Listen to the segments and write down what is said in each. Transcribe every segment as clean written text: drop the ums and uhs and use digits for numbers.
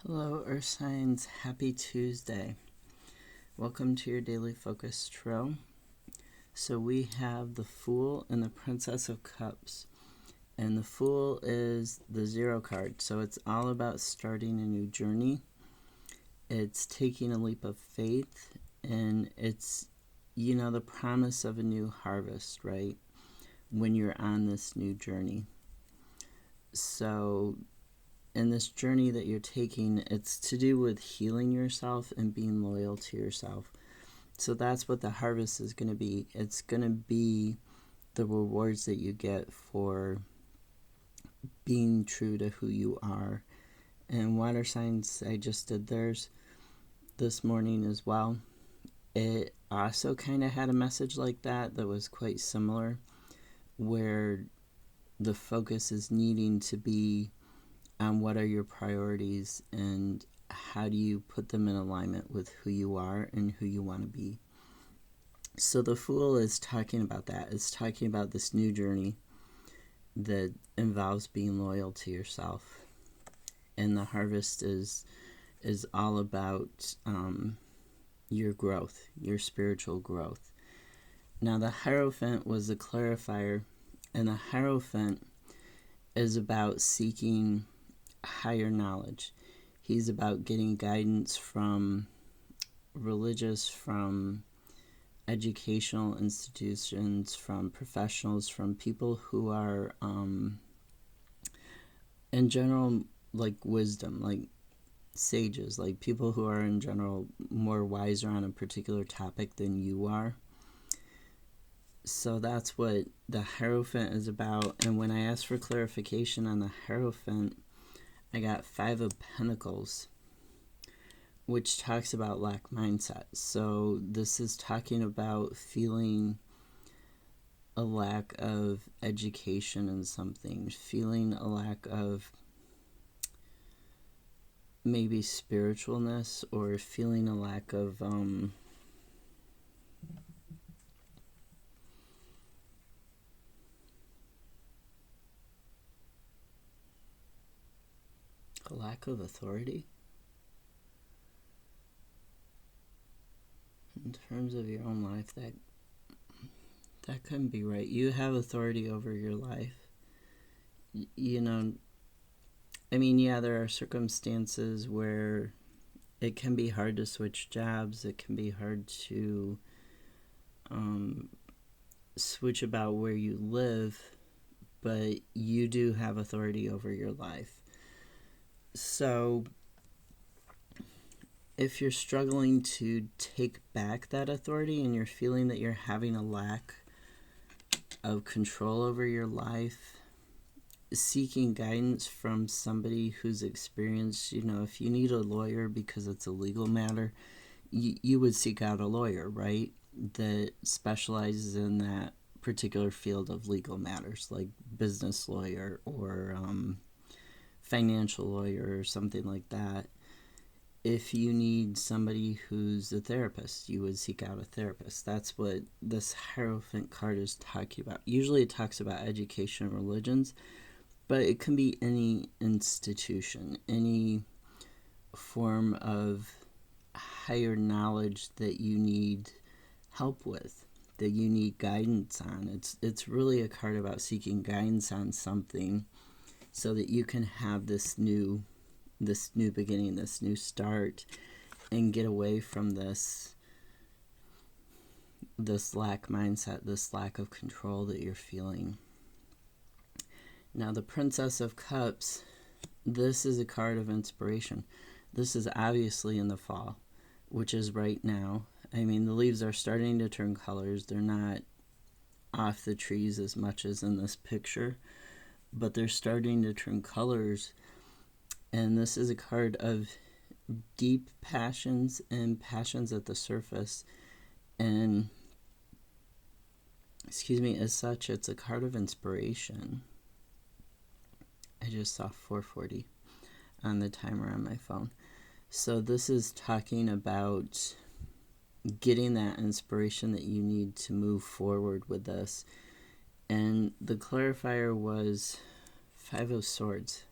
Hello, Earth Signs. Happy Tuesday. Welcome to your daily focus tarot. So we have the Fool and the Princess of Cups. And the Fool is the 0 card. So it's all about starting a new journey. It's taking a leap of faith. And it's, the promise of a new harvest, right? When you're on this new journey. So in this journey that you're taking, it's to do with healing yourself and being loyal to yourself. So that's what the harvest is going to be. It's going to be the rewards that you get for being true to who you are. And water signs, I just did theirs this morning as well. It also kind of had a message like that was quite similar, where the focus is needing to be on what are your priorities and how do you put them in alignment with who you are and who you want to be. So the Fool is talking about that. It's talking about this new journey that involves being loyal to yourself. And the harvest is all about your growth, your spiritual growth. Now the Hierophant was the clarifier, and the Hierophant is about seeking higher knowledge. He's about getting guidance from religious, from educational institutions, from professionals, from people who are in general like wisdom, like sages, like people who are in general more wiser on a particular topic than you are. So that's what the Hierophant is about. And when I asked for clarification on the Hierophant, I got 5 of Pentacles, which talks about lack mindset. So this is talking about feeling a lack of education in something, feeling a lack of maybe spiritualness, or feeling a lack of authority in terms of your own life. That couldn't be right. You have authority over your life. There are circumstances where it can be hard to switch jobs. It can be hard to switch about where you live, but you do have authority over your life. So if you're struggling to take back that authority and you're feeling that you're having a lack of control over your life, seeking guidance from somebody who's experienced, if you need a lawyer because it's a legal matter, you would seek out a lawyer, right, that specializes in that particular field of legal matters, like business lawyer or financial lawyer or something like that. If you need somebody who's a therapist, you would seek out a therapist. That's what this Hierophant card is talking about. Usually it talks about education and religions, but it can be any institution, any form of higher knowledge that you need help with, that you need guidance on. It's really a card about seeking guidance on something so that you can have this new beginning, this new start, and get away from this lack mindset, this lack of control that you're feeling. Now the Princess of Cups, this is a card of inspiration. This is obviously in the fall, which is right now. The leaves are starting to turn colors. They're not off the trees as much as in this picture, but they're starting to turn colors. And this is a card of deep passions and passions at the surface. And, as such, it's a card of inspiration. I just saw 4:40 on the timer on my phone. So this is talking about getting that inspiration that you need to move forward with this. And the clarifier was 5 of Swords.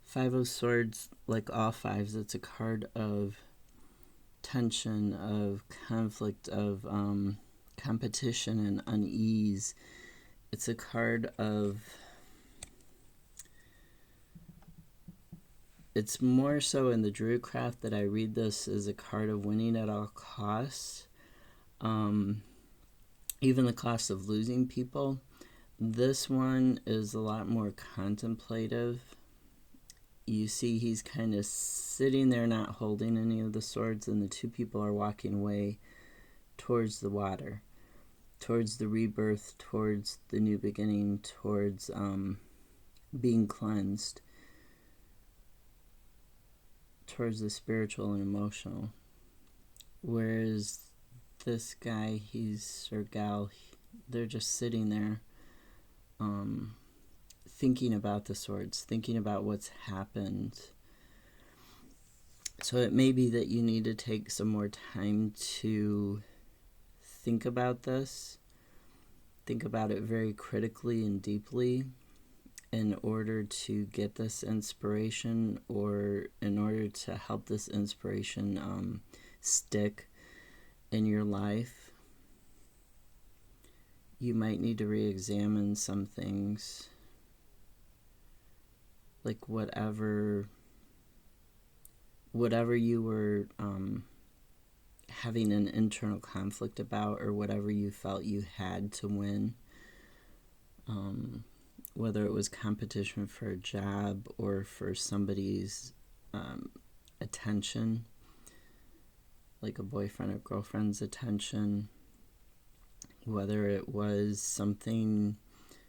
Five of Swords, like all fives, it's a card of tension, of conflict, of competition and unease. It's a card of... It's more so in the Druid craft that I read this as a card of winning at all costs. Even the cost of losing people. This one is a lot more contemplative. You see he's kind of sitting there not holding any of the swords, and the two people are walking away towards the water, towards the rebirth, towards the new beginning, towards being cleansed, towards the spiritual and emotional. Whereas this guy, or gal, they're just sitting there thinking about the swords, thinking about what's happened. So it may be that you need to take some more time to think about this, think about it very critically and deeply in order to get this inspiration, or in order to help this inspiration stick in your life. You might need to re-examine some things, like whatever you were having an internal conflict about, or whatever you felt you had to win, whether it was competition for a job or for somebody's attention, like a boyfriend or girlfriend's attention, whether it was something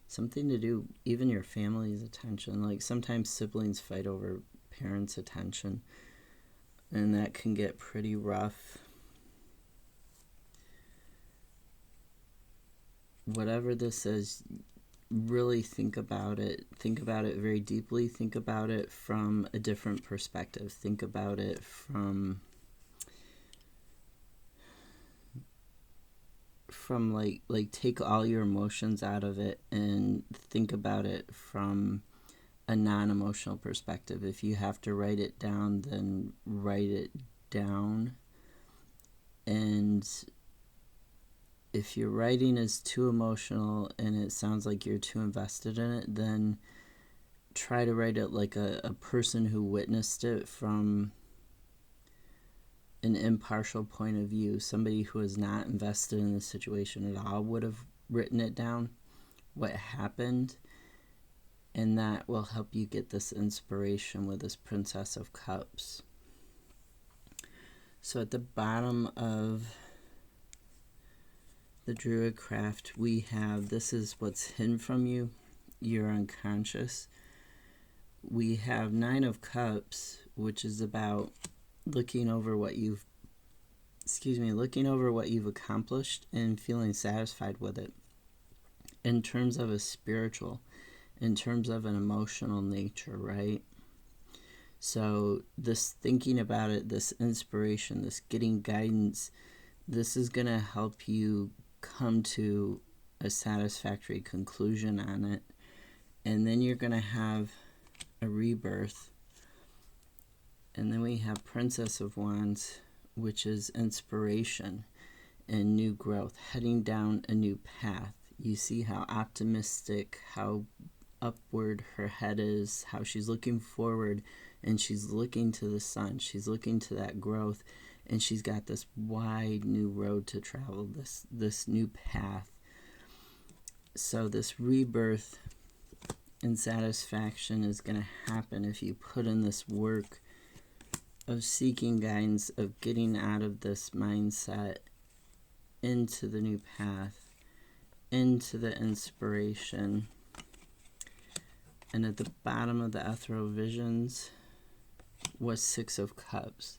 to do, even your family's attention. Like sometimes siblings fight over parents' attention, and that can get pretty rough. Whatever this is, really think about it. Think about it very deeply. Think about it from a different perspective. Think about it from like take all your emotions out of it and think about it from a non-emotional perspective. If you have to write it down, then write it down. And if your writing is too emotional and it sounds like you're too invested in it, then try to write it like a person who witnessed it from an impartial point of view. Somebody who is not invested in the situation at all would have written it down, what happened, and that will help you get this inspiration with this Princess of Cups. So at the bottom of the Druid craft, we have, this is what's hidden from you, your unconscious. We have Nine of Cups, which is about looking over what you've accomplished and feeling satisfied with it, in terms of a spiritual, in terms of an emotional nature, right? So this thinking about it, this inspiration, this getting guidance, this is going to help you come to a satisfactory conclusion on it. And then you're going to have a rebirth. And then we have Princess of Wands, which is inspiration and new growth, heading down a new path. You see how optimistic, how upward her head is, how she's looking forward, and she's looking to the sun. She's looking to that growth, and she's got this wide new road to travel, this new path. So this rebirth and satisfaction is going to happen if you put in this work of seeking guidance, of getting out of this mindset into the new path, into the inspiration. And at the bottom of the Ethereal Visions was Six of Cups.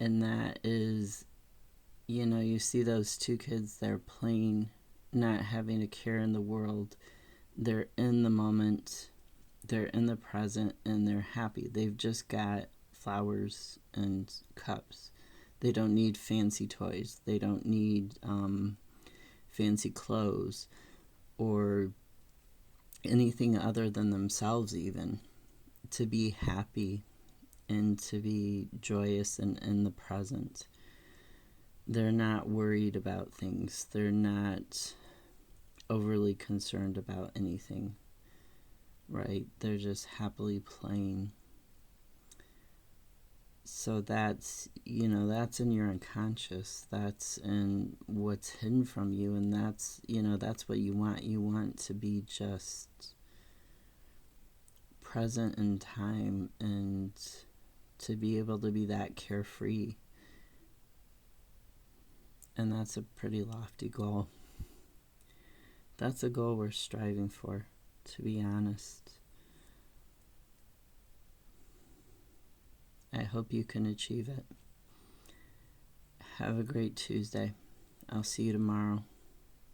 And that is, you see those two kids, they're playing, not having a care in the world. They're in the moment, they're in the present, and they're happy. They've just got flowers and cups. They don't need fancy toys. They don't need fancy clothes or anything other than themselves even. to be happy and to be joyous and in the present. They're not worried about things. They're not overly concerned about anything, right? They're just happily playing. So that's, that's in your unconscious. That's in what's hidden from you, and that's, that's what you want. You want to be just present in time and to be able to be that carefree. And that's a pretty lofty goal. That's a goal we're striving for, to be honest. I hope you can achieve it. Have a great Tuesday. I'll see you tomorrow.